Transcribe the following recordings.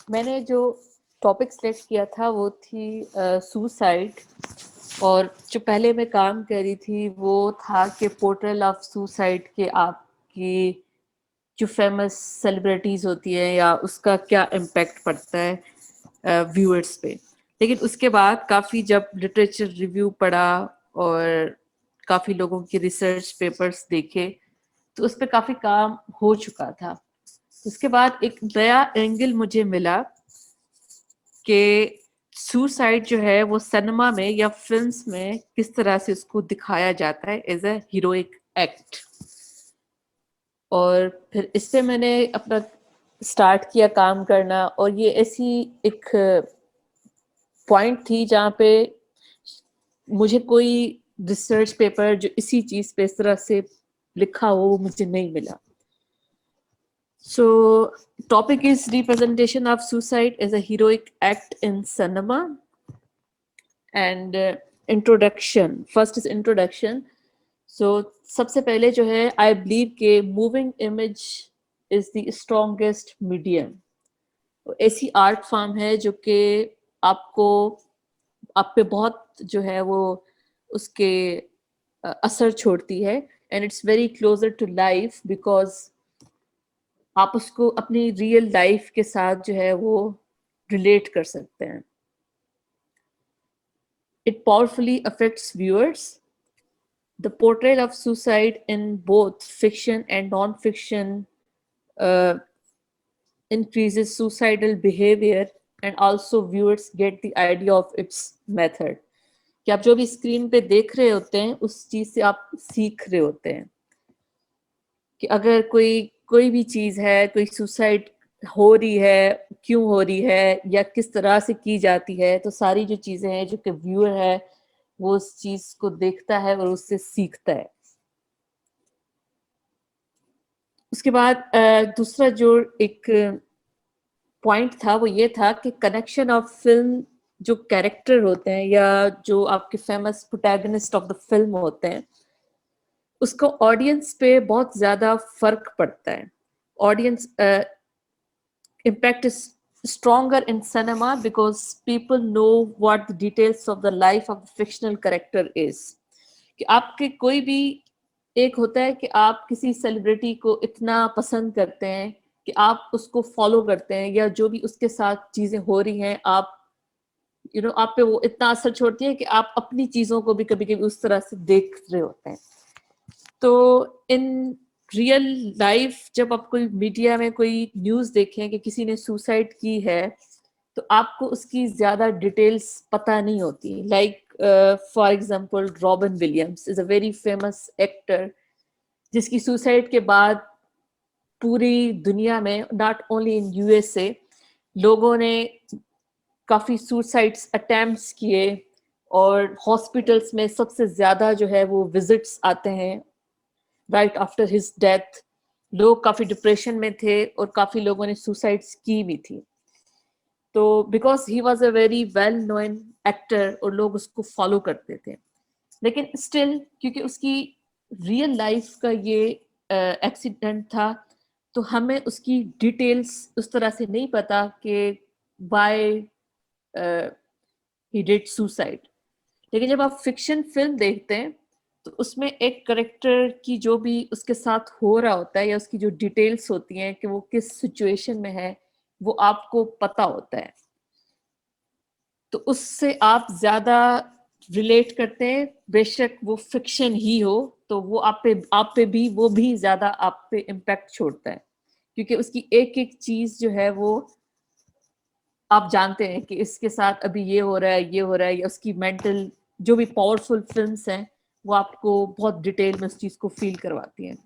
मैंने जो topic select किया था वो थी सुसाइड। और जो पहले मैं काम कर रही थी वो था कि पोर्ट्रेल ऑफ सुसाइड के आपकी जो फेमस सेलिब्रिटीज होती है या उसका क्या इम्पैक्ट पड़ता है व्यूअर्स पे। लेकिन उसके बाद काफ़ी जब लिटरेचर रिव्यू पढ़ा और काफ़ी लोगों की रिसर्च पेपर्स देखे तो उस पर काफ़ी काम हो चुका था। उसके बाद एक नया एंगल मुझे मिला कि सुसाइड जो है वो सिनेमा में या फिल्म्स में किस तरह से उसको दिखाया जाता है एज अ हीरोइक एक्ट। और फिर इससे मैंने अपना स्टार्ट किया काम करना, और ये ऐसी एक पॉइंट थी जहाँ पे मुझे कोई रिसर्च पेपर जो इसी चीज पे इस तरह से लिखा हो वो मुझे नहीं मिला। So, topic is representation of suicide as a heroic act in cinema. And introduction. First is introduction. So, सबसे पहले जो है I believe कि moving image is the strongest medium. ऐसी आर्ट फॉर्म है जो कि आपको आप पे बहुत जो है वो उसके असर छोड़ती है, and it's very closer to life because आप उसको अपनी रियल लाइफ के साथ जो है वो रिलेट कर सकते हैं। It powerfully affects viewers. The portrayal of suicide in both fiction and non-fiction uh, increases suicidal behavior, and also viewers get the idea of its method. कि आप जो भी स्क्रीन पे देख रहे होते हैं उस चीज से आप सीख रहे होते हैं कि अगर कोई कोई भी चीज है, कोई सुसाइड हो रही है, क्यों हो रही है या किस तरह से की जाती है, तो सारी जो चीजें हैं जो कि व्यूअर है वो उस चीज को देखता है और उससे सीखता है। उसके बाद दूसरा जो एक पॉइंट था वो ये था कि कनेक्शन ऑफ फिल्म, जो कैरेक्टर होते हैं या जो आपके famous protagonist of the film होते हैं उसको ऑडियंस पे बहुत ज्यादा फर्क पड़ता है। Audience impact is stronger in cinema because people know what the details of the life of the fictional character is. कि आपके कोई भी एक होता है कि आप किसी सेलिब्रिटी को इतना पसंद करते हैं कि आप उसको फॉलो करते हैं या जो भी उसके साथ चीजें हो रही हैं आप आप पे वो इतना असर छोड़ती है कि आप अपनी चीजों को भी कभी कभी उस तरह से देख रहे होते हैं। तो इन रियल लाइफ जब आप कोई मीडिया में कोई न्यूज़ देखें कि किसी ने सुसाइड की है तो आपको उसकी ज़्यादा डिटेल्स पता नहीं होती। Like for example robin Williams is a very famous actor जिसकी सुसाइड के बाद पूरी दुनिया में, नॉट ओनली इन यूएसए, लोगों ने काफ़ी सुसाइड्स अटेम्प्ट्स किए और हॉस्पिटल्स में सबसे ज़्यादा जो है वो विजिट्स आते हैं राइट आफ्टर हिज डेथ। लोग काफी डिप्रेशन में थे और काफी लोगों ने सुसाइड्स की भी थी। तो because he was a very well known actor और लोग उसको फॉलो करते थे, लेकिन स्टिल क्योंकि उसकी रियल लाइफ का ये एक्सीडेंट था तो हमें उसकी डिटेल्स उस तरह से नहीं पता कि वाई ही डिड सुसाइड। लेकिन जब आप फिक्शन फिल्म देखते हैं तो उसमें एक करेक्टर की जो भी उसके साथ हो रहा होता है या उसकी जो डिटेल्स होती हैं कि वो किस सिचुएशन में है वो आपको पता होता है, तो उससे आप ज्यादा रिलेट करते हैं। बेशक वो फिक्शन ही हो तो वो आप पे भी वो भी ज्यादा आप पे इम्पैक्ट छोड़ता है क्योंकि उसकी एक एक चीज जो है वो आप जानते हैं कि इसके साथ अभी ये हो रहा है, ये हो रहा है, या उसकी मेंटल जो भी पावरफुल फिल्म्स हैं वो आपको बहुत डिटेल में उस चीज को फील करवाती हैं।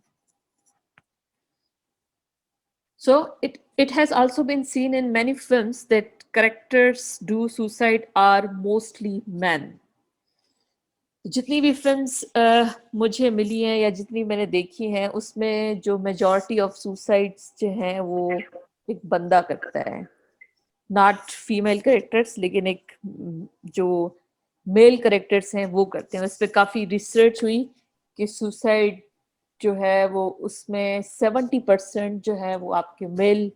So it has also been seen in many films that characters do suicide are mostly men. जितनी भी फिल्म्स मुझे मिली हैं या जितनी मैंने देखी हैं उसमें जो मेजॉरिटी ऑफ सुसाइड्स जो हैं वो एक बंदा करता है, नॉट फीमेल कैरेक्टर्स, लेकिन एक जो मेल कैरेक्टर्स हैं वो करते हैं। उस पर काफ़ी रिसर्च हुई कि सुसाइड जो है वो उसमें 70% जो है वो आपके मेल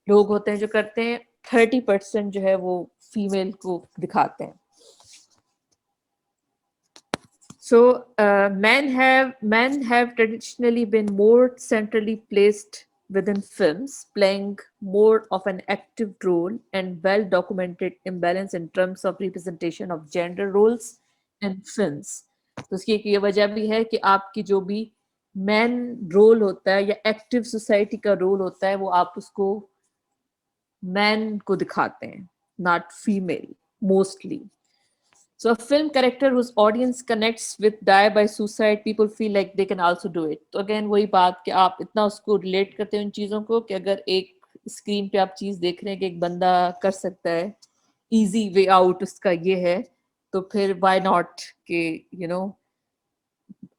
लोग होते हैं जो करते हैं, 30% जो है वो फीमेल को दिखाते हैं. So men have traditionally been more centrally placed within films, playing more of an active role and well documented imbalance in terms of representation of gender roles in films. तो उसकी एक ये वजह भी है कि आपकी जो भी मैन रोल होता है या एक्टिव सोसाइटी का रोल होता है वो आप उसको मैन को दिखाते हैं, not female mostly. So a film character whose audience connects with die by suicide, people feel like they can also do it. तो again वही बात कि आप इतना उसको relate करते हो इन चीज़ों को कि अगर एक स्क्रीन पे आप चीज़ देख रहे हैं कि एक बंदा कर सकता है, easy way out उसका ये है, तो फिर why not कि you know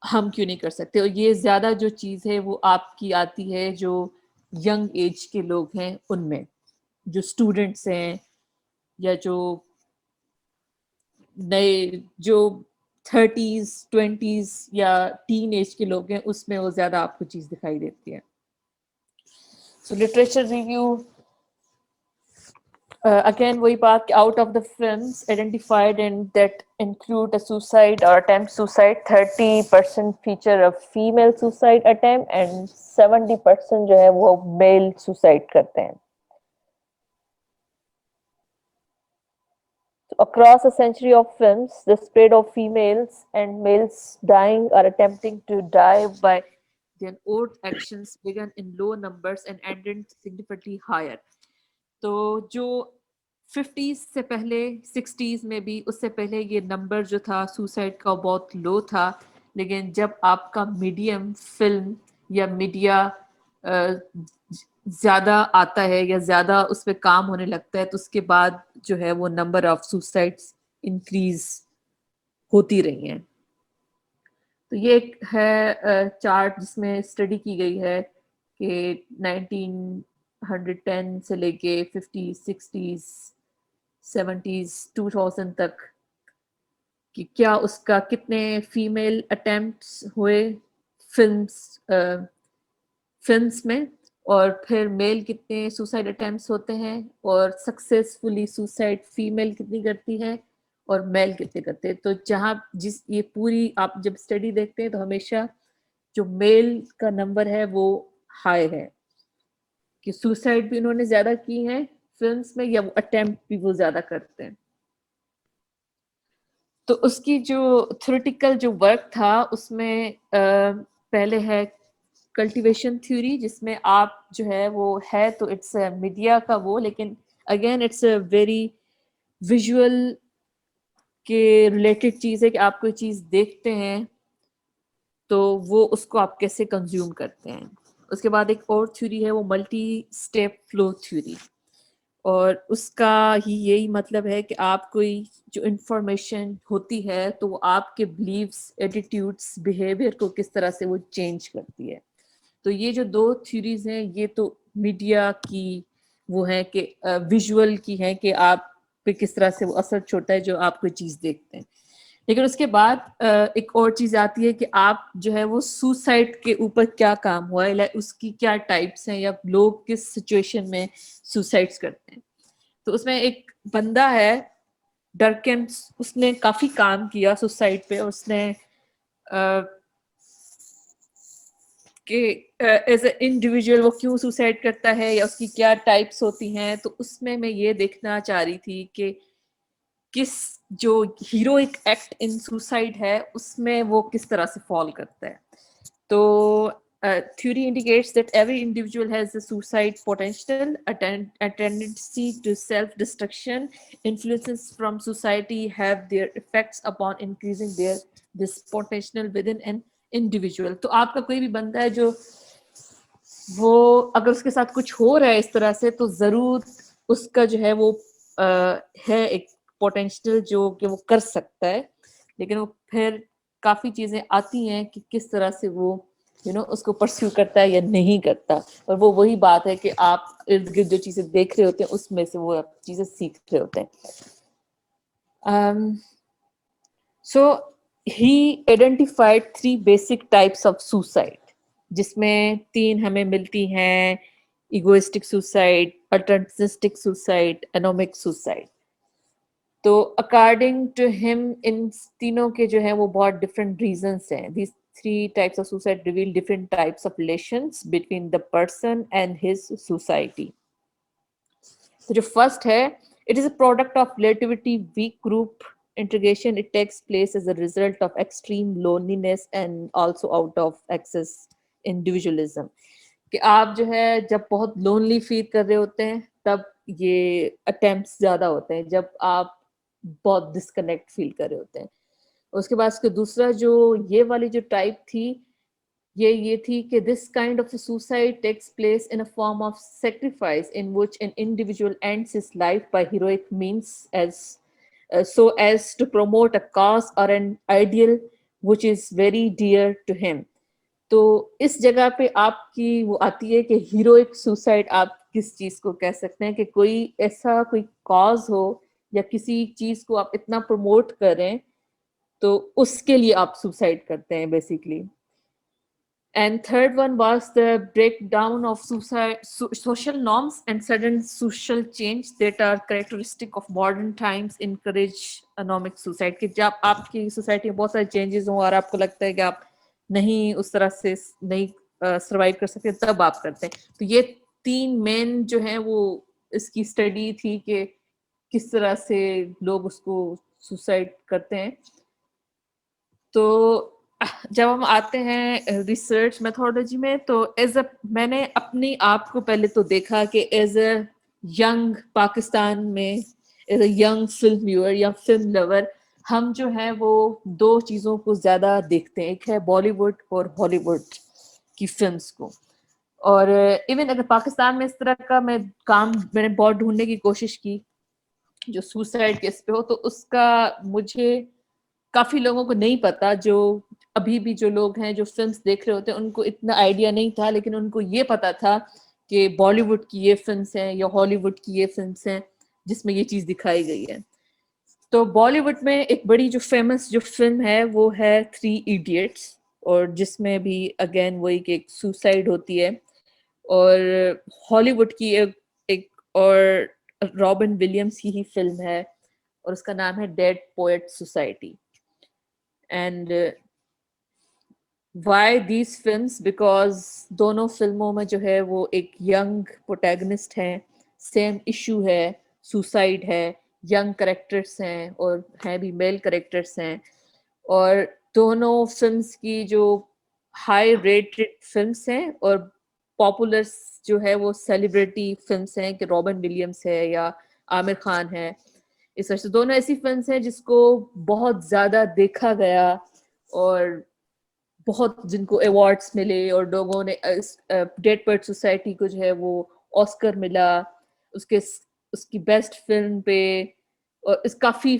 हम क्यों नहीं कर सकते. और ये ज़्यादा जो चीज़ है वो आपकी आती है जो यंग एज के लोग हैं उनमें, जो स्टूडेंट्स हैं या जो नए जो 30s 20s या टीन एज के लोग हैं उसमें वो ज्यादा आपको चीज दिखाई देती है. सो लिटरेचर रिव्यू again वही बात कि out of the films identified and that include a suicide or attempt suicide, 30% feature a female suicide attempt and 70% जो है वो मेल सुसाइड करते हैं. Across a century of films, the spread of females and males dying or attempting to die by their own actions began in low numbers and ended significantly higher. तो जो 50s से पहले 60s में भी उससे पहले ये नंबर जो था सुसाइड का बहुत लो था, लेकिन जब आपका मीडियम फिल्म या मीडिया ज्यादा आता है या ज्यादा उस पर काम होने लगता है तो उसके बाद जो है वो नंबर ऑफ सुसाइड्स इंक्रीज होती रही हैं. तो ये एक है चार्ट जिसमें स्टडी की गई है कि 1910 से लेके 50 60s 70s 2000 तक कि क्या उसका कितने फीमेल अटेम्प्ट्स हुए फिल्म्स फिल्म्स में और फिर मेल कितने सुसाइड अटेम्प्ट्स होते हैं और सक्सेसफुली सुसाइड फीमेल कितनी करती है और मेल कितने करते हैं. तो जहाँ जिस ये पूरी आप जब स्टडी देखते हैं तो हमेशा जो मेल का नंबर है वो हाई है कि सुसाइड भी उन्होंने ज्यादा की है फिल्म्स में या वो अटेम्प्ट भी वो ज्यादा करते हैं. तो उसकी जो थ्योरेटिकल जो वर्क था उसमें पहले है कल्टीवेशन थ्योरी जिसमें आप जो है वो है तो इट्स मीडिया का वो, लेकिन again it's a very visual के रिलेटेड चीज है कि आप कोई चीज देखते हैं तो वो उसको आप कैसे कंज्यूम करते हैं. उसके बाद एक और थ्योरी है वो मल्टी स्टेप फ्लो थ्योरी और उसका ही यही मतलब है कि आप कोई जो इंफॉर्मेशन होती है तो वो आपके बिलीव्स एटीट्यूड्स बिहेवियर को किस तरह से वो चेंज करती है. तो ये जो दो थ्योरीज हैं ये तो मीडिया की वो है कि विजुअल की है कि आप पे किस तरह से वो असर छोड़ता है जो आप कोई चीज देखते हैं. लेकिन उसके बाद एक और चीज आती है कि आप जो है वो सुसाइड के ऊपर क्या काम हुआ है, लाइक उसकी क्या टाइप्स हैं या लोग किस सिचुएशन में सुसाइड्स करते हैं. तो उसमें एक बंदा है डरकेन, उसने काफी काम किया सुसाइड पे. उसने कि एज ए इंडिविजुअल वो क्यों सुसाइड करता है या उसकी क्या टाइप्स होती हैं. तो उसमें मैं ये देखना चाह रही थी कि किस जो हीरोइक एक्ट इन सुसाइड है उसमें वो किस तरह से फॉल करता है. तो theory indicates that every individual has a suicide potential, a tendency to self-destruction. Influences from society have their effects upon increasing this potential within an individual. तो आपका कोई भी बंदा है जो वो अगर उसके साथ कुछ हो रहा है इस तरह से तो जरूर उसका जो है वो है एक पोटेंशियल जो कि वो कर सकता है, लेकिन वो फिर काफी चीजें आती हैं कि किस तरह से वो उसको परस्यू करता है या नहीं करता. और वो वही बात है कि आप इर्द गिर्द जो चीजें देख रहे होते हैं उसमें से वो चीजें सीख रहे होते हैं. So he identified 3 basic types of suicide जिसमें 3 हमें मिलती हैं: egoistic suicide, altruistic suicide, anomic suicide. तो अकॉर्डिंग टू हिम इन तीनों के जो है वो बहुत डिफरेंट रीजंस हैं. These three types of suicide reveal different types of relations between the person and his society. तो जो फर्स्ट है, it is a product of relativity weak group integration. It takes place as a result of extreme loneliness and also out of excess individualism. कि आप जो है जब बहुत lonely feel कर रहे होते हैं तब ये अटेम्प्ट्स ज्यादा होते हैं, जब आप बहुत डिस्कनेक्ट फील कर रहे होते हैं. उसके बाद उसके दूसरा जो ये वाली जो टाइप थी, ये थी कि this kind of suicide takes place in a form of sacrifice in which an individual ends his life by heroic means as so as to promote a cause or an ideal which is very dear to him. तो इस जगह पे आपकी वो आती है कि heroic suicide आप किस चीज को कह सकते हैं, कि कोई ऐसा कोई कॉज हो या किसी चीज को आप इतना प्रमोट करें तो उसके लिए आप सुसाइड करते हैं basically. And third one was the breakdown of social norms and sudden social change that are characteristic of modern times encourage anomic suicide. कि जब आपकी सोसाइटी में बहुत सारे चेंजेस हों और आपको लगता है कि आप नहीं उस तरह से नहीं सर्वाइव कर सकते, तब आप करते हैं. तो ये तीन मेन जो हैं वो इसकी स्टडी थी कि किस तरह से लोग उसको सुसाइड करते हैं. तो जब हम आते हैं रिसर्च मेथोडोलॉजी में, तो मैंने अपनी आप को पहले तो देखा कि एज अ यंग पाकिस्तान में as a young film viewer या फिल्म लवर, हम जो है वो दो चीज़ों को ज़्यादा देखते हैं. एक है बॉलीवुड और हॉलीवुड की फिल्म्स को. और इवन अगर पाकिस्तान में इस तरह का मैंने बहुत ढूंढने की कोशिश की जो सुसाइड केस पे हो, तो उसका मुझे काफी लोगों को नहीं पता. जो अभी भी जो लोग हैं जो फिल्म्स देख रहे होते हैं उनको इतना आइडिया नहीं था, लेकिन उनको ये पता था कि बॉलीवुड की ये फिल्म्स हैं या हॉलीवुड की ये फिल्म्स हैं जिसमें ये चीज दिखाई गई है. तो बॉलीवुड में एक बड़ी जो फेमस जो फिल्म है वो है थ्री इडियट्स, और जिसमें भी अगेन वही कि एक सुसाइड होती है. और हॉलीवुड की एक और रॉबिन विलियम्स की ही फिल्म है और उसका नाम है dead poet society. And why these films, because दोनों फिल्मों में जो है वो एक यंग प्रोटैगनिस्ट है, सेम इशू है, सुसाइड है, यंग करेक्टर्स हैं और हैं भी मेल करेक्टर्स हैं. और दोनों फिल्म्स की जो हाई रेटेड फिल्म्स हैं और पॉपुलर जो है वो सेलिब्रिटी फिल्म्स हैं कि रॉबिन विलियम्स है या आमिर खान है. इस वजह से दोनों ऐसी फिल्म्स हैं जिसको बहुत ज्यादा देखा गया और बहुत जिनको अवार्ड्स मिले, और लोगों ने डेड पोएट सोसाइटी को जो है वो ऑस्कर मिला उसके उसकी बेस्ट फिल्म पे. और इस काफी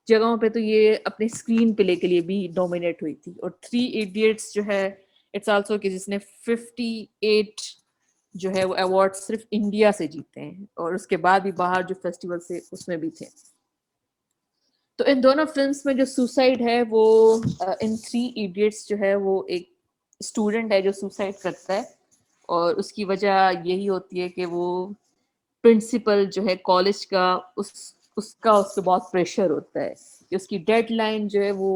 जगहों पे तो ये अपने स्क्रीन प्ले के लिए भी नॉमिनेट हुई थी. और थ्री इडियट्स जो है इट्स आल्सो कि जिसने 58 जो है वो अवार्ड सिर्फ इंडिया से जीते हैं, और उसके बाद भी बाहर जो फेस्टिवल से उसमें भी थे. तो इन दोनों फिल्म्स में जो सुसाइड है वो इन थ्री इडियट्स जो है वो एक स्टूडेंट है जो सुसाइड करता है, और उसकी वजह यही होती है कि वो प्रिंसिपल जो है कॉलेज का उसका उस पर बहुत प्रेशर होता है कि उसकी डेडलाइन जो है वो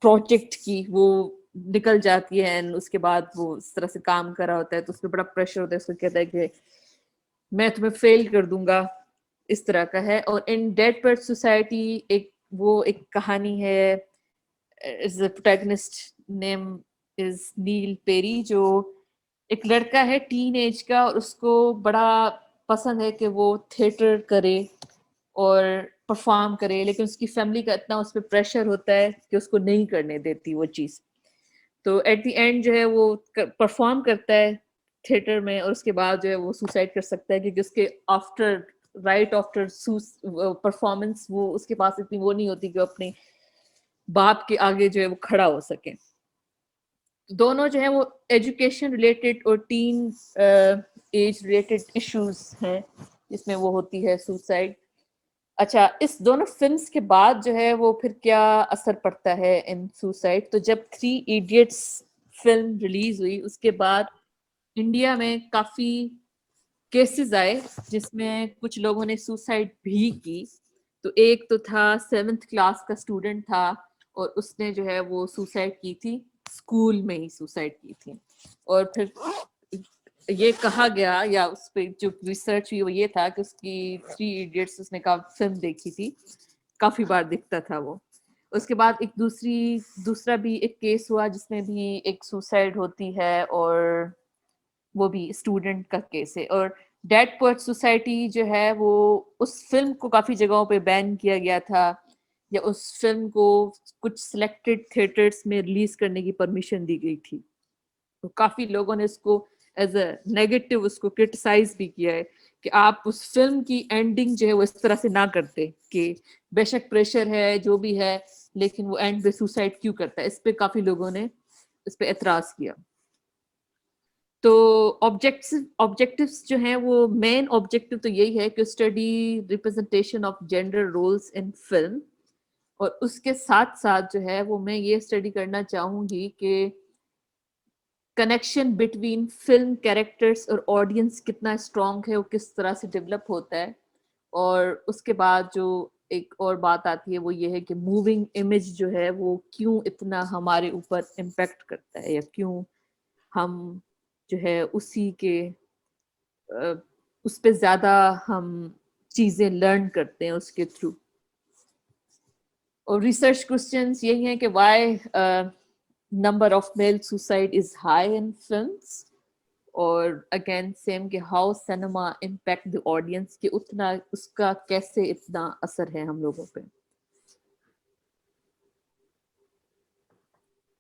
प्रोजेक्ट की वो निकल जाती है, एंड उसके बाद वो इस तरह से काम कर रहा होता है तो उस पर बड़ा प्रेशर होता है. उसको कहता है कि मैं तुम्हें फेल कर दूंगा, इस तरह का है. और इन डेड पोएट सोसाइटी एक कहानी है. Is the protagonist name is Neil Perry, जो एक लड़का है टीन एज का, और उसको बड़ा पसंद है कि वो थिएटर करे और परफॉर्म करे, लेकिन उसकी फैमिली का इतना उस पर प्रेशर होता है कि उसको नहीं करने देती वो चीज़. तो एट द एंड जो है वो परफॉर्म करता है थिएटर में, और उसके बाद जो है वो सुसाइड कर सकता है क्योंकि उसके राइट आफ्टर परफॉर्मेंस वो उसके पास इतनी वो नहीं होती कि वो अपने बाप के आगे जो है वो खड़ा हो सके. दोनों जो है वो एजुकेशन रिलेटेड और टीन एज रिलेटेड इश्यूज हैं जिसमें वो होती है सुसाइड. अच्छा, इस दोनों फिल्म्स के बाद जो है वो फिर क्या असर पड़ता है इन सुसाइड. तो जब थ्री इडियट्स फिल्म रिलीज हुई उसके बाद इंडिया में काफी केसेस आए जिसमें कुछ लोगों ने सुसाइड भी की। तो एक तो था 7th क्लास का स्टूडेंट था और उसने जो है वो सुसाइड की थी, स्कूल में ही सुसाइड की थी। और फिर ये कहा गया या उस पे जो रिसर्च हुई वो ये था कि उसकी 3 इडियट्स उसने फिल्म देखी थी, काफी बार दिखता था वो। उसके बाद एक दूसरा भी एक केस हुआ जिसमें भी एक सुसाइड होती है और वो भी स्टूडेंट का केस है। और डेड पोएट सोसाइटी जो है वो उस फिल्म को काफी जगहों पे बैन किया गया था या उस फिल्म को कुछ सिलेक्टेड थिएटर्स में रिलीज करने की परमिशन दी गई थी। तो काफी लोगों ने इसको एज अ नेगेटिव उसको क्रिटिसाइज भी किया है कि आप उस फिल्म की एंडिंग जो है वो इस तरह से ना करते कि बेशक प्रेशर है जो भी है लेकिन वो एंड पे सुसाइड क्यों करता है। इस पे काफी लोगों ने इस पे एतराज किया। तो ऑब्जेक्टिव्स जो हैं वो मेन ऑब्जेक्टिव तो यही है कि study representation of gender roles in film, और उसके साथ साथ जो है वो मैं ये स्टडी करना चाहूंगी कि कनेक्शन बिटवीन फिल्म कैरेक्टर्स और ऑडियंस कितना स्ट्रॉन्ग है, वो किस तरह से डेवलप होता है। और उसके बाद जो एक और बात आती है वो ये है कि मूविंग इमेज जो है वो क्यों इतना हमारे ऊपर इम्पैक्ट करता है या क्यों हम जो है उसी के उस पे ज्यादा हम चीजें लर्न करते हैं उसके थ्रू। और रिसर्च क्वेश्चंस यही हैं कि why number of mail suicide is high in films, और अगेन सेम कि how cinema impact the audience, कि उतना उसका कैसे इतना असर है हम लोगों पे।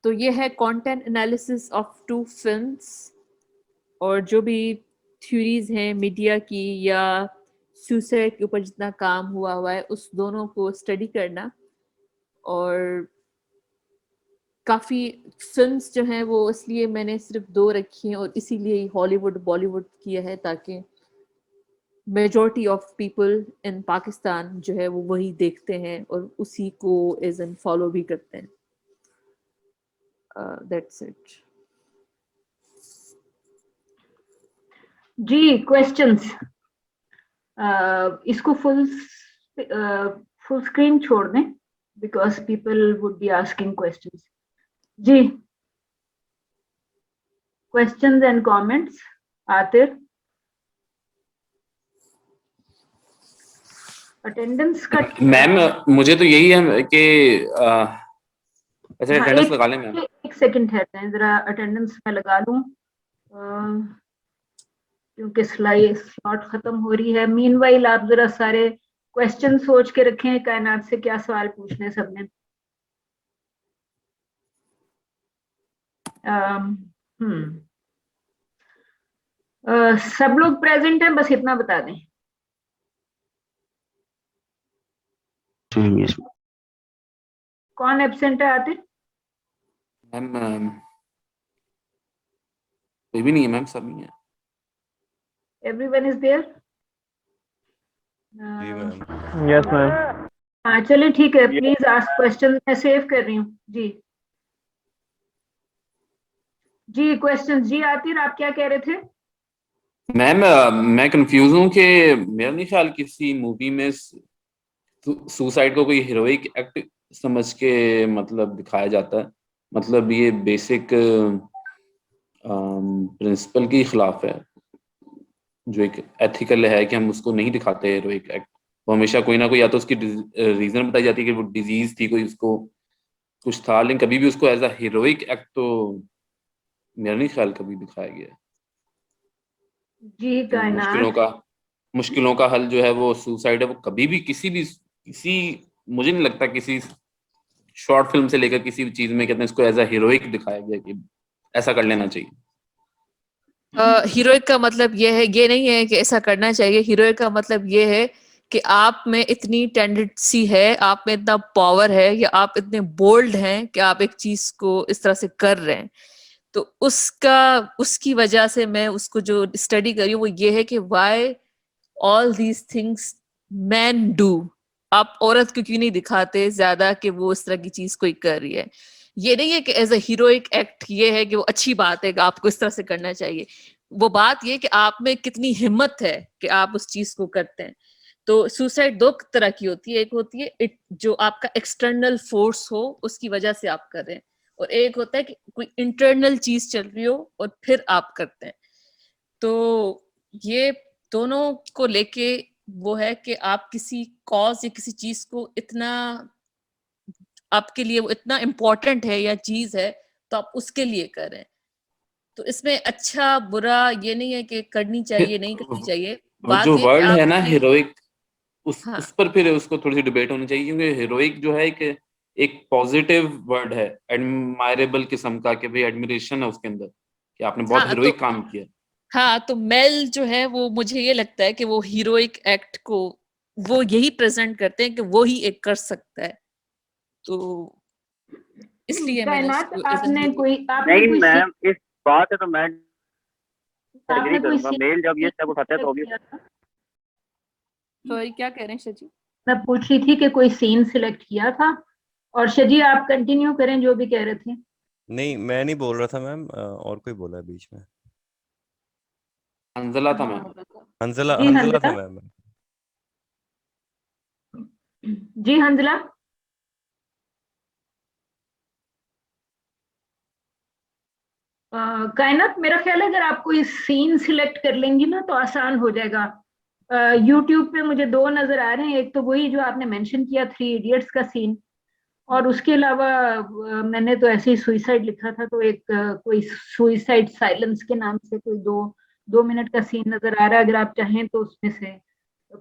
तो ये है कंटेंट एनालिसिस ऑफ 2 फिल्म्स, और जो भी थ्योरीज हैं मीडिया की या सुसाइड के ऊपर जितना काम हुआ है उस दोनों को स्टडी करना। और काफ़ी फिल्म्स जो हैं वो इसलिए मैंने सिर्फ 2 रखी हैं और इसीलिए हॉलीवुड बॉलीवुड किया है ताकि majority of people in Pakistan जो है वो वही देखते हैं और उसी को एज एन फॉलो भी करते हैं। That's it. जी क्वेश्चंस, इसको फुल स्क्रीन छोड़ दें because people would be asking questions. जी questions and comments. Aatir, attendance का मैम मुझे तो यही है कि अच्छा हाँ, अटेंडेंस लगा लें मैम। एक सेकंड ठहरते हैं जरा, अटेंडेंस में लगा लूं क्योंकि स्लॉट खत्म हो रही है। मीनवाइल आप जरा सारे क्वेश्चन सोच के रखें, कायनात से क्या सवाल पूछने सबने। सब लोग प्रेजेंट हैं, बस इतना बता दें। कौन एब्सेंट है आतिर? मैम कोई भी नहीं है मैम, सब नहीं है। Everyone is there? Yes ma'am. हाँ चलिए ठीक है, प्लीज आस्क क्वेश्चन, मैं सेव कर रही हूँ। जी जी क्वेश्चन। जी आतिर आप क्या कह रहे थे? मैम मैं कंफ्यूज हूँ कि मेरा नहीं ख्याल किसी मूवी में सुसाइड को कोई हीरोइक एक्ट समझ के मतलब दिखाया जाता है। मतलब ये बेसिक प्रिंसिपल के खिलाफ है, जो एक एथिकल है कि हम उसको नहीं दिखाते हीरोइक एक्ट। वो हमेशा कोई ना कोई, या तो उसकी रीजन बताई जाती है कि वो डिजीज थी कोई, उसको कुछ था, लेकिन कभी भी उसको एज अ हीरोइक एक्ट तो मेरा नहीं ख्याल कभी दिखाया गया। जी कायनात, मुश्किलों का हल जो है वो सुसाइड है, वो कभी भी किसी मुझे नहीं लगता किसी शॉर्ट फिल्म से लेकर किसी भी चीज में कहते हैं इसको एज अ हीरोइक दिखाया गया कि ऐसा कर लेना चाहिए। हीरोइक का मतलब ये है, ये नहीं है कि ऐसा करना चाहिए। हीरोइक का मतलब ये है कि आप में इतनी टेंडेंसी है, आप में इतना पावर है या आप इतने बोल्ड हैं कि आप एक चीज को इस तरह से कर रहे हैं। तो उसकी वजह से मैं उसको जो स्टडी करी वो ये है कि why all these things man do. आप औरत को क्यों नहीं दिखाते ज्यादा कि वो इस तरह की चीज कोई कर रही है। ये नहीं है कि एज अ हीरोइक एक्ट ये है कि वो अच्छी बात है कि आपको इस तरह से करना चाहिए। वो बात ये कि आप में कितनी हिम्मत है कि आप उस चीज को करते हैं। तो सुसाइड दो तरह की होती है, एक होती है जो आपका एक्सटर्नल फोर्स हो उसकी वजह से आप कर रहे हैं, और एक होता है कि कोई इंटरनल चीज चल रही हो और फिर आप करते हैं। तो ये दोनों को लेके वो है कि आप किसी कॉज या किसी चीज को इतना, आपके लिए वो इतना इम्पोर्टेंट है या चीज है तो आप उसके लिए करें। तो इसमें अच्छा बुरा ये नहीं है कि करनी चाहिए नहीं करनी चाहिए, वो बात जो ये कि वर्ड है आप ना हीरोइक, हाँ उस पर फिर उसको थोड़ी सी डिबेट होनी चाहिए, क्योंकि हीरोइक जो है एक पॉजिटिव वर्ड है, एडमायरेबल किस्म का, कि भाई एडमिरेशन है उसके अंदर कि आपने बहुत हाँ हीरोइक काम किया। हाँ तो मेल जो है वो मुझे ये लगता है कि वो हीरोइक एक्ट को वो यही प्रेजेंट करते हैं कि वो ही एक कर सकता है, तो इसलिए मैंने कायनात, उसको एज आपने हीरो। आपने नहीं कोई मैम, इस बात है तो मैं एग्री आपने कोई करूंगा। मेल जब ये स्टेप उठाता है तो किया था? सॉरी क्या कह रहे हैं शजी? मैं पूछ रही थी कि कोई सीन सिलेक्ट किया था, और शजी आप कंटिन्यू करें जो भी कह रहे थे। नहीं मैं नहीं बोल रहा था मैम, और कोई बोला है बीच में। अंजला था मैम। हंजला जी हंजला था हंजला, मैम। जी हंजला। कायनात, मेरा ख्याल है अगर आप कोई सीन सिलेक्ट कर लेंगी ना तो आसान हो जाएगा। यूट्यूब पे मुझे दो नजर आ रहे हैं, एक तो वही जो आपने मेंशन किया, थ्री इडियट्स का सीन, और उसके अलावा मैंने तो ऐसे ही सुइसाइड लिखा था, तो एक कोई सुइसाइड साइलेंस के नाम से कोई 2 मिनट का सीन नजर आ रहा है। अगर आप चाहें तो उसमें से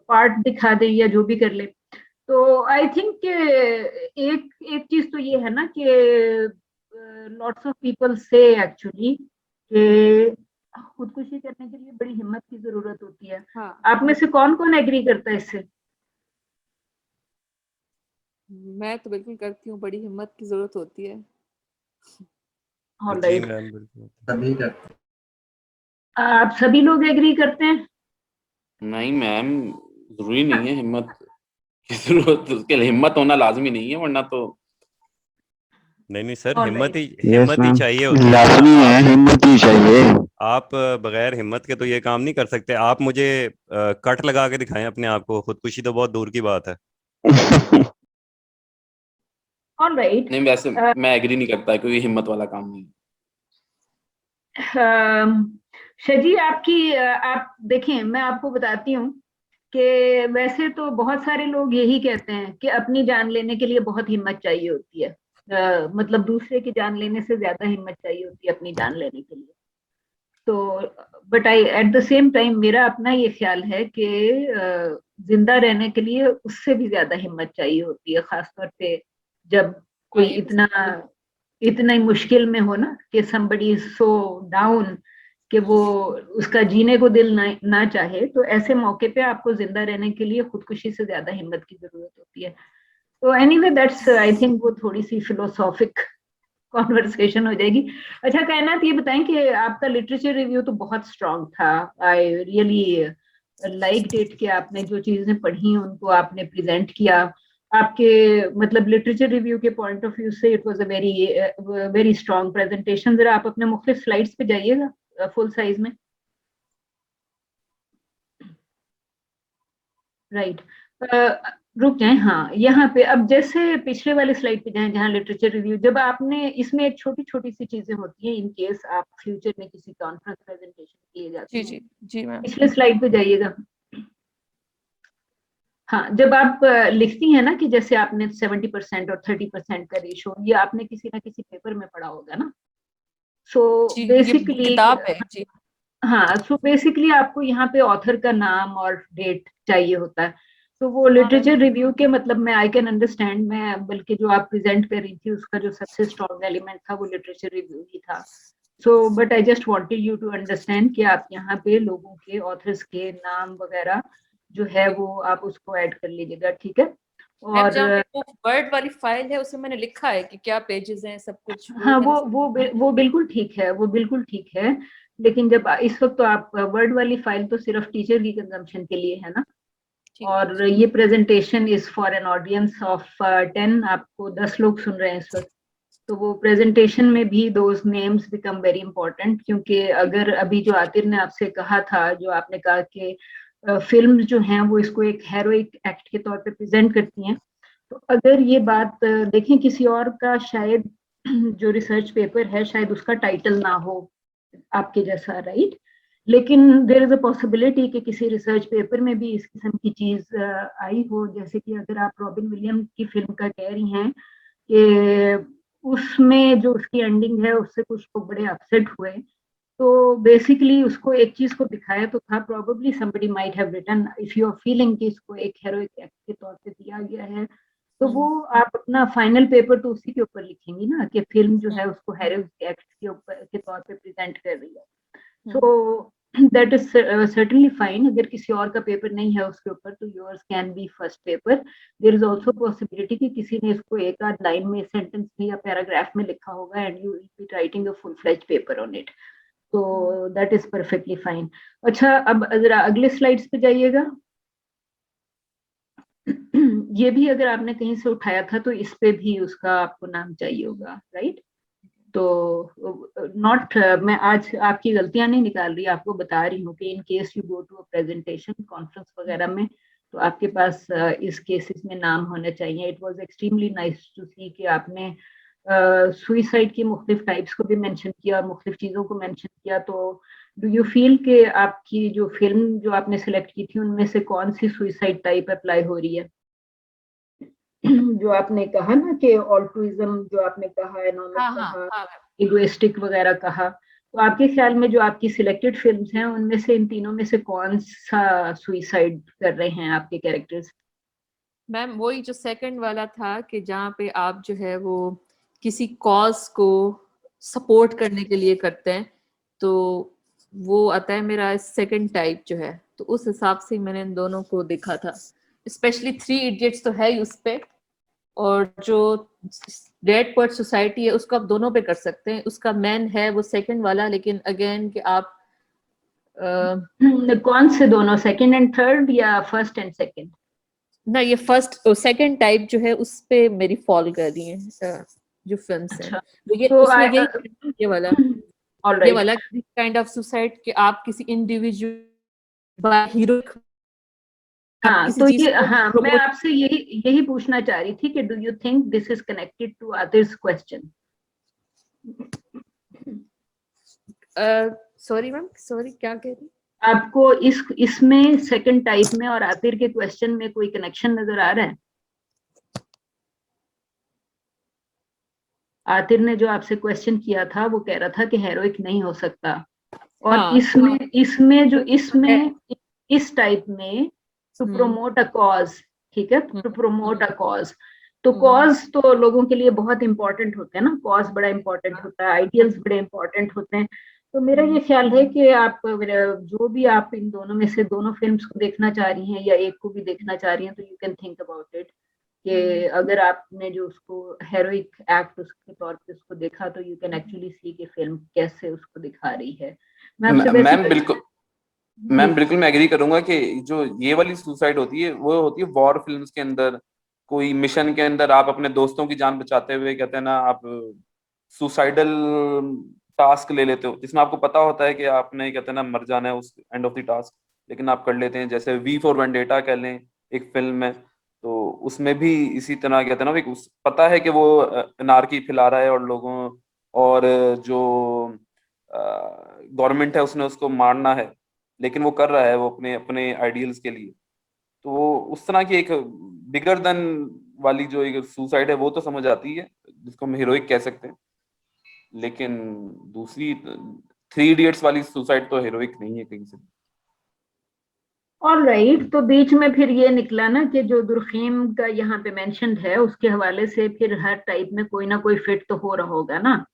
पार्ट दिखा दें या जो भी कर ले। तो आई थिंक एक एक चीज तो ये है ना कि लॉट्स ऑफ पीपल से एक्चुअली कि खुदकुशी करने के लिए बड़ी हिम्मत की जरूरत होती है। हाँ आप में से कौन कौन एग्री करता है इससे? मैं तो बिल्कुल करती हूँ, बड़ी हिम्मत की जरूरत होती है। ऑल जी राइट, मैम बिल्कुल। सभी करते आप सभी लोग एग्री करते हैं? नहीं मैम, जरूरी नहीं है हिम्मत की जरूरत, उसके लिए हिम्मत होना लाजमी नहीं है, वरना तो नहीं नहीं सर, All हिम्मत ही हैं। यस हिम्मत ही मैम, चाहिए होती है। लाजमी है, हिम्मत ही चाहिए। आप बगैर हिम्मत के तो ये काम नहीं कर सकते। आप मुझे कट लगा के दिखाएं अपने आप को, खुदकुशी तो बहुत दूर की बात है। ऑल राइट, नहीं, वैसे मैं एग्री नहीं करता है, क्योंकि हिम्मत वाला काम नहीं है। शजी आपकी आप देखें, मैं आपको बताती हूँ कि वैसे तो बहुत सारे लोग यही कहते हैं कि अपनी जान लेने के लिए बहुत हिम्मत चाहिए होती है। मतलब दूसरे की जान लेने से ज्यादा हिम्मत चाहिए होती है अपनी जान लेने के लिए। तो but I at the same time मेरा अपना ये ख्याल है कि जिंदा रहने के लिए उससे भी ज्यादा हिम्मत चाहिए होती है, खासतौर पे जब कोई हाँ, ये तो इतना ही मुश्किल में हो ना, कि somebody is so down कि वो उसका जीने को दिल ना चाहे, तो ऐसे मौके पे आपको जिंदा रहने के लिए खुदकुशी से ज्यादा हिम्मत की जरूरत होती है। तो एनीवे दैट्स आई थिंक वो थोड़ी सी फिलोसॉफिक कॉन्वर्सेशन हो जाएगी। अच्छा कायनात, ये बताएं कि आपका लिटरेचर रिव्यू तो बहुत स्ट्रांग था। आई रियली लाइक्ड इट कि आपने जो चीजें पढ़ी उनको आपने प्रेजेंट किया। आपके मतलब लिटरेचर रिव्यू के पॉइंट ऑफ व्यू से it was a very strong presentation. जरा आप अपने मुख्तलिफ स्लाइड्स पे जाइएगा फुल साइज में। राइट, रुक जाएं, हाँ यहाँ पे अब जैसे पिछले वाले स्लाइड पे जाएं जहाँ लिटरेचर रिव्यू, जब आपने इसमें एक छोटी छोटी सी चीजें होती हैं इन केस आप फ्यूचर में किसी कॉन्फ्रेंस प्रेजेंटेशन किए जाते जी हैं। जी जी मैम। पिछले स्लाइड पे जाइएगा। हाँ, जब आप लिखती हैं ना कि जैसे आपने 70% और 30% का रेशो, ये आपने किसी ना किसी पेपर में पढ़ा होगा ना। सो जी ये बेसिकली किताब है जी। हाँ, सो बेसिकली आपको यहाँ पे ऑथर का नाम और डेट चाहिए होता है। तो वो हाँ लिटरेचर रिव्यू के मतलब मैं आई कैन अंडरस्टैंड, मैं बल्कि जो आप प्रेजेंट कर रही थी उसका जो सबसे स्ट्रॉन्ग एलिमेंट था वो लिटरेचर रिव्यू ही था। So but I just wanted you to understand कि आप यहाँ पे लोगों के ऑथर्स के नाम वगैरह जो है वो आप उसको ऐड कर लीजिएगा, ठीक है? मैम और जहाँ पे वो वर्ड वाली फाइल है उसमें मैंने लिखा है कि क्या पेजेस हैं सब कुछ, हाँ, मैंने वो बिल्कुल ठीक है, वो बिल्कुल ठीक है। लेकिन जब इस वक्त तो आप वर्ड वाली फाइल तो सिर्फ टीचर की कंजम्पशन के लिए है ना, ठीक और ये presentation is for an audience of 10, आपको 10 लोग सुन रहे हैं इस वक्त। तो वो प्रेजेंटेशन में भी those names become very important, क्योंकि अगर अभी जो आतिर ने आपसे कहा था, जो आपने कहा कि फिल्म जो हैं वो इसको एक हेरोइक एक्ट के तौर पे प्रेजेंट करती हैं, तो अगर ये बात देखें किसी और का शायद जो रिसर्च पेपर है शायद उसका टाइटल ना हो आपके जैसा, राइट, लेकिन देयर इज अ पॉसिबिलिटी कि किसी रिसर्च पेपर में भी इस किस्म की चीज आई हो, जैसे कि अगर आप रॉबिन विलियम्स की फिल्म का कह रही हैं कि उसमें जो उसकी एंडिंग है उससे कुछ लोग बड़े अपसेट हुए, तो बेसिकली उसको एक चीज को दिखाया तो था, probably somebody might have written if you are feeling कि इसको एक हेरोइक एक्ट के तौर पे दिया गया है, तो वो आप अपना फाइनल पेपर तो उसी के ऊपर लिखेंगी ना कि फिल्म जो है उसको हेरोइक एक्ट के ऊपर के तौर पे प्रेजेंट कर रही है। So that is certainly fine. अगर किसी और का पेपर नहीं है उसके ऊपर तो yours can be first paper. There is also possibility कि किसी ने इसको एक आध लाइन में, सेंटेंस में या पैराग्राफ में लिखा होगा and you will be writing a full fledged paper on it, तो दैट इज परफेक्टली फाइन। अच्छा, अब जरा अगले स्लाइड्स पे जाइएगा। ये भी अगर आपने कहीं से उठाया था तो इस पे भी उसका आपको नाम चाहिए होगा, राइट? तो नॉट मैं आज आपकी गलतियां नहीं निकाल रही, आपको बता रही हूँ कि in case you go to a presentation conference वगैरह में तो आपके पास इस केसेस में नाम होने चाहिए। It was extremely nice to see कि आपने सुइसाइड की मुख्तलिफ टाइप्स को भी मेंशन किया और मुख्तलिफ चीज़ों को मेंशन किया। तो डू यू फील कि आपकी जो फिल्म जो आपने सिलेक्ट की थी उनमें से कौन सी सुइसाइड टाइप अप्लाई हो रही है? जो आपने कहा ना कि ऑल्ट्रुइज्म जो आपने कहा, एनोमिक कहा, इगोइस्टिक वगैरह कहा, तो आपके ख्याल में जो आपकी सिलेक्टेड फिल्म्स हैं उनमें से इन तीनों में से कौन सा सुइसाइड कर रहे हैं आपके कैरेक्टर्स? मैम वही जो सेकंड वाला था कि जहाँ पे आप जो है वो किसी कॉज को सपोर्ट करने के लिए करते हैं, तो वो आता है मेरा सेकंड टाइप जो है। तो उस हिसाब से मैंने इन दोनों को देखा था। स्पेशली 3 इडियट्स तो है ही उस पे, और जो डेड पोएट सोसाइटी है उसको आप दोनों पे कर सकते हैं। उसका मैन है वो सेकंड वाला, लेकिन अगेन कि आप कौन से दोनों, सेकंड एंड थर्ड या फर्स्ट एंड सेकंड? ना, ये फर्स्ट और सेकंड टाइप जो है उस पे मेरी फॉल कर रही है जो फिल्म्स हैं। तो ये तो उसमें ये वाला ऑल ये राइट, वाला काइंड ऑफ सुसाइड कि आप किसी इंडिविजुअल बाय हीरो आप हाँ, किसी तो चीज ये को हाँ, मैं promote- आपसे यही पूछना चाह रही थी कि do you think this is connected to others question? Sorry ma'am, sorry क्या कह रही? आपको इसमें सेकंड टाइप में और आतिर के क्वेश्चन में कोई कनेक्शन नजर आ रहा है? आतिर ने जो आपसे क्वेश्चन किया था वो कह रहा था कि हेरोइक नहीं हो सकता, और हाँ, इसमें इस टाइप में टू प्रोमोट अ कॉज, ठीक है, टू प्रोमोट अ कॉज, तो कॉज तो लोगों के लिए बहुत इंपॉर्टेंट होते हैं ना, कॉज बड़ा इंपॉर्टेंट होता है, आइडियल्स बड़े इंपॉर्टेंट होते हैं। तो मेरा ये ख्याल है कि आप जो भी आप इन दोनों में से दोनों फिल्म्स को देखना चाह रही हैं या एक को भी देखना चाह रही हैं, तो you can think about it कि अगर आपने जो उसको हेरोइक एक्ट उसके तौर पे उसको देखा तो यू कैन एक्चुअली सी कि फिल्म कैसे उसको दिखा रही है। मैं आपसे मैम बिल्कुल मैं एग्री करूंगा कि जो ये वाली सुसाइड होती है वो होती है वॉर फिल्म्स के अंदर, कोई मिशन के अंदर आप अपने दोस्तों की जान बचाते हुए कहते हैं ना आप सुसाइडल टास्क ले लेते हो जिसमें आपको पता होता है कि आपने कहते हैं ना मर जाना है उस एंड ऑफ द टास्क, लेकिन आप कर लेते हैं। जैसे वी फॉर वेंडेटा कह लें, एक फिल्म है, तो उसमें भी इसी तरह कहते हैं ना, पता है कि वो अनार्की फैला रहा है और लोगों और जो गवर्नमेंट है उसने उसको मारना है, लेकिन वो कर रहा है वो अपने अपने आइडियल्स के लिए। तो वो उस तरह की एक बिगर देन वाली जो एक सुसाइड है वो तो समझ आती है, जिसको हम हीरोइक कह सकते हैं, लेकिन दूसरी 3 इडियट्स वाली सुसाइड तो हीरोइक नहीं है कहीं से। ऑल राइट, तो बीच में फिर ये निकला ना कि जो दुर्खेम का यहाँ पे मेंशन है उसके हवाले से फिर हर टाइप में कोई ना कोई फिट तो हो रहा होगा ना,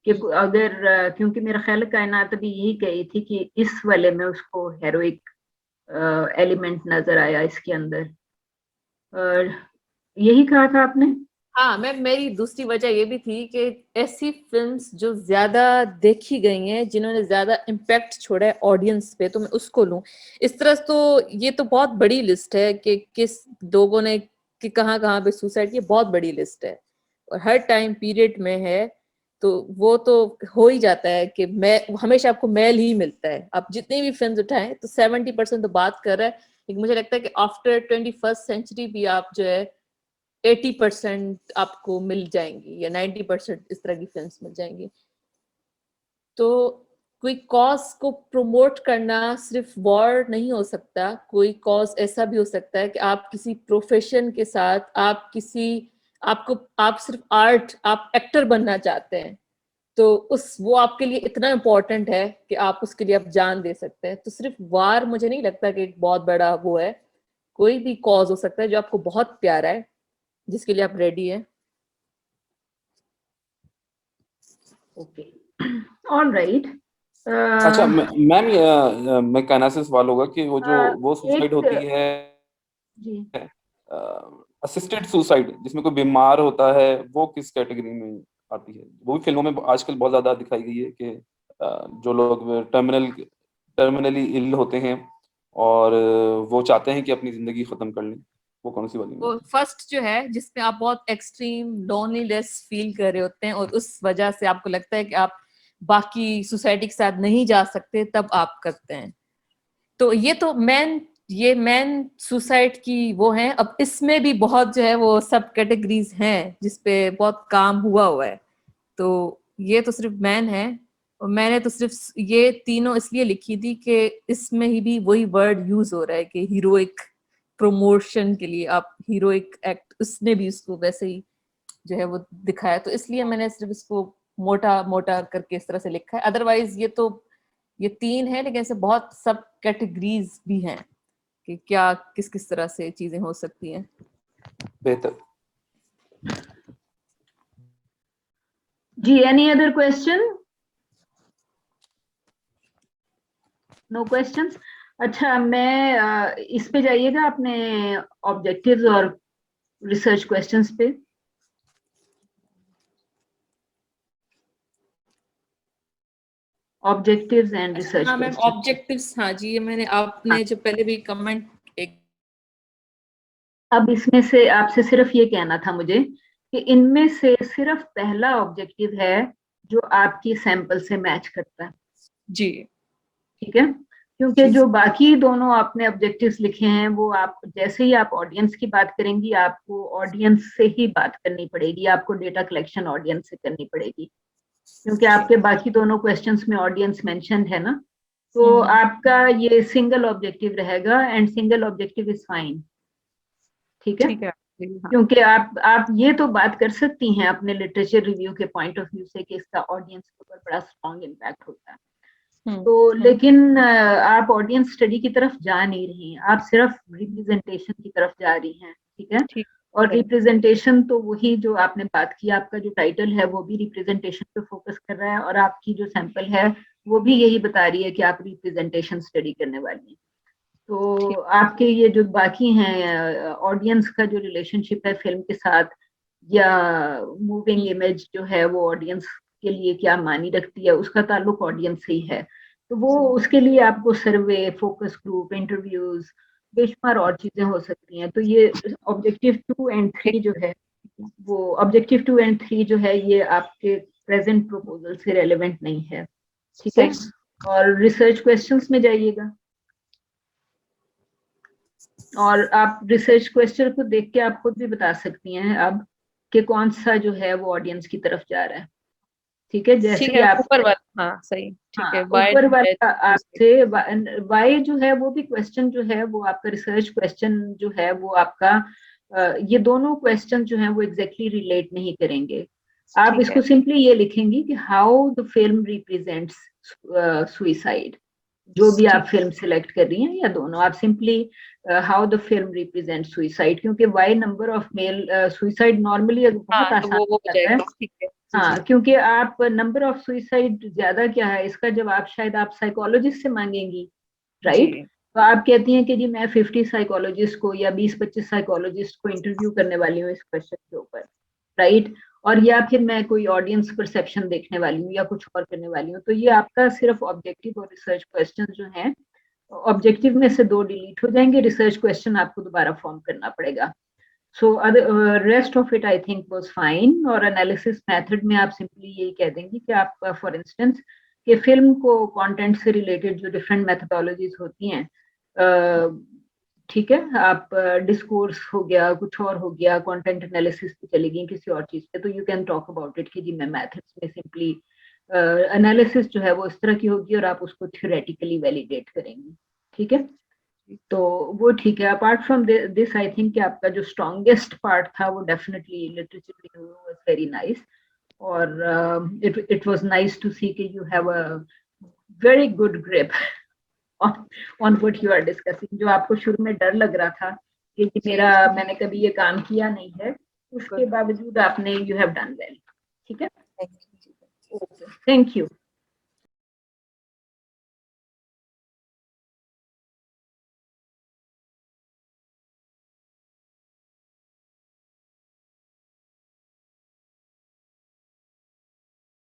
कि अगर क्योंकि मेरा ख्याल कायनात अभी यही कही थी कि इस वाले में उसको हेरोइक एलिमेंट नजर आया इसके अंदर, और यही कहा था आपने? हाँ मैम, मेरी दूसरी वजह ये भी थी कि ऐसी फिल्म्स जो ज्यादा देखी गई हैं, जिन्होंने ज्यादा इम्पैक्ट छोड़ा है ऑडियंस पे, तो मैं उसको लूं। इस तरह तो ये तो बहुत बड़ी लिस्ट है कि किस लोगों ने कि कहाँ कहाँ पे सुसाइड की, बहुत बड़ी लिस्ट है। और हर टाइम पीरियड में है, तो वो तो हो ही जाता है कि मैं हमेशा आपको मेल ही मिलता है। आप जितनी भी फिल्म उठाएं तो 70% तो बात कर रहा है, लेकिन मुझे लगता है कि आफ्टर 21st सेंचुरी भी आप जो है 80% आपको मिल जाएंगी या 90% इस तरह की फिल्म्स मिल जाएंगी। तो कोई कॉज को प्रमोट करना सिर्फ वॉर नहीं हो सकता, कोई कॉज ऐसा भी हो सकता है कि आप किसी प्रोफेशन के साथ आप सिर्फ आप एक्टर बनना चाहते हैं, तो वो आपके लिए इतना इम्पोर्टेंट है कि आप उसके लिए आप जान दे सकते हैं। तो सिर्फ वार मुझे नहीं लगता कि एक बहुत बड़ा वो है, कोई भी कॉज हो सकता है जो आपको बहुत प्यारा है, जिसके लिए आप रेडी है। Okay, all right. अच्छा मैम, मैं कहना से सवाल होगा कि वो सुसाइड होती है जी, असिस्टेड सुसाइड, जिसमें कोई बीमार होता है, वो किस कैटेगरी में आती है? वो भी फिल्मों में आजकल बहुत ज्यादा दिखाई गई है कि जो लोग टर्मिनली इल होते हैं और वो चाहते हैं कि अपनी जिंदगी खत्म कर लें, वो कौन सी वाली में? वो फर्स्ट जो है जिसमें आप बहुत एक्सट्रीम लोनलीनेस फील कर रहे होते हैं और उस वजह से आपको लगता है कि आप बाकी सोसाइटी के साथ नहीं जा सकते, तब आप करते हैं। तो ये मैन सुसाइड की वो है। अब इसमें भी बहुत जो है वो सब कैटेगरीज हैं जिसपे बहुत काम हुआ है। तो ये तो सिर्फ मैन है, और मैंने तो सिर्फ ये तीनों इसलिए लिखी थी कि इसमें ही भी वही वर्ड यूज हो रहा है कि हीरोइक प्रमोशन के लिए आप हीरोइक एक्ट, उसने भी उसको वैसे ही जो है वो दिखाया, तो इसलिए मैंने सिर्फ इसको मोटा मोटा करके इस तरह से लिखा है। अदरवाइज ये तीन है, लेकिन ऐसे बहुत सब कैटेगरीज भी हैं कि क्या किस किस तरह से चीजें हो सकती हैं। बेहतर। जी, any other question? No questions. अच्छा, मैं इस पे जाइएगा अपने ऑब्जेक्टिव्स और रिसर्च क्वेश्चंस पे। ऑब्जेक्टिव्स एंड रिसर्च हाँ मैम, क्वेश्चन। ऑब्जेक्टिव्स, हाँ जी, ये आपने जो पहले भी कमेंट एक अब इसमें से आपसे सिर्फ ये कहना था मुझे कि इनमें से सिर्फ पहला ऑब्जेक्टिव है जो आपकी सैंपल से मैच करता है, जी ठीक है? क्योंकि जो बाकी दोनों आपने ऑब्जेक्टिव्स लिखे हैं वो आप जैसे ही आप ऑडियंस की बात करेंगी, आपको ऑडियंस से ही बात करनी पड़ेगी, आपको डेटा कलेक्शन ऑडियंस से करनी पड़ेगी, क्योंकि आपके बाकी दोनों क्वेश्चंस में ऑडियंस मेंशन्ड है ना। तो आपका ये सिंगल ऑब्जेक्टिव रहेगा and single objective is fine, ठीक है? ठीक है। हाँ। क्योंकि आप ये तो बात कर सकती हैं अपने लिटरेचर रिव्यू के पॉइंट ऑफ व्यू से कि इसका ऑडियंस के ऊपर बड़ा स्ट्रॉन्ग इम्पैक्ट होता है, तो लेकिन आप ऑडियंस स्टडी की तरफ जा नहीं रही हैं, आप सिर्फ रिप्रेजेंटेशन की तरफ जा रही हैं, ठीक है? ठीक और है। रिप्रेजेंटेशन तो वही जो आपने बात की, आपका जो टाइटल है वो भी रिप्रेजेंटेशन पे फोकस कर रहा है, और आपकी जो सैंपल है वो भी यही बता रही है कि आप रिप्रेजेंटेशन स्टडी करने वाली हैं। तो आपके ये जो बाकी हैं ऑडियंस का जो रिलेशनशिप है फिल्म के साथ, या मूविंग इमेज जो है वो ऑडियंस के लिए क्या मानी रखती है, उसका ताल्लुक ऑडियंस से ही है। तो वो उसके लिए आपको सर्वे, फोकस ग्रुप, इंटरव्यूज, बेशुमार और चीजें हो सकती हैं। तो ये ऑब्जेक्टिव 2 एंड 3 जो है, वो ऑब्जेक्टिव 2 एंड 3 जो है ये आपके प्रेजेंट प्रपोजल से रेलेवेंट नहीं है, ठीक है? और रिसर्च क्वेश्चंस में जाइएगा, और आप रिसर्च क्वेश्चन को देख के आप खुद भी बता सकती हैं अब कि कौन सा जो है वो ऑडियंस की तरफ जा रहा है, ठीक है? जैसे ही आप ऊपर वाला, हाँ सही, ठीक है। ऊपर वाला आपसे वाई जो है वो भी क्वेश्चन जो है वो आपका रिसर्च क्वेश्चन जो है वो आपका ये दोनों क्वेश्चन जो है वो एग्जैक्टली रिलेट नहीं करेंगे। आप इसको सिंपली ये लिखेंगी कि how the film represents suicide, जो भी आप फिल्म सिलेक्ट कर रही हैं, या दोनों, आप simply how the film represent suicide, क्योंकि why number of male suicide normally बहुत आसान हो जाता है। ठीक है। हाँ, क्योंकि आप नंबर ऑफ सुइसाइड ज्यादा क्या है इसका जवाब शायद आप साइकोलॉजिस्ट से मांगेंगी, राइट? तो आप कहती हैं कि जी मैं 50 साइकोलॉजिस्ट को या 20-25 साइकोलॉजिस्ट को इंटरव्यू करने वाली हूँ इस क्वेश्चन के ऊपर, राइट? और या फिर मैं कोई ऑडियंस परसेप्शन देखने वाली हूँ या कुछ और करने वाली हूँ। तो ये आपका सिर्फ ऑब्जेक्टिव और रिसर्च क्वेश्चन जो हैं, ऑब्जेक्टिव में से 2 डिलीट हो जाएंगे, रिसर्च क्वेश्चन आपको दोबारा फॉर्म करना पड़ेगा। So rest of it I think was fine. और एनालिसिस मेथड में आप सिंपली यही कह देंगे कि आप फॉर इंस्टेंस कि फिल्म को कंटेंट से रिलेटेड जो डिफरेंट मेथोडोलॉजीज होती हैं, ठीक है, आप डिस्कोर्स हो गया, कुछ और हो गया, कंटेंट एनालिसिस पे चली गई किसी और चीज पे, तो you can talk about it कि जी मैं मैथड्स में सिंपली एनालिसिस जो है वो इस तरह की होगी और आप उसको थ्योरेटिकली वैलिडेट करेंगे, ठीक है। तो वो ठीक है। Apart from this I think कि आपका जो स्ट्रॉन्गेस्ट पार्ट था वो definitely literature review was very nice, और it was nice to see कि you have a very good grip on what you are discussing। जो आपको शुरू में डर लग रहा था कि मैंने कभी ये काम किया नहीं है, उसके बावजूद आपने you have done well, ठीक है। Thank you. Thank you.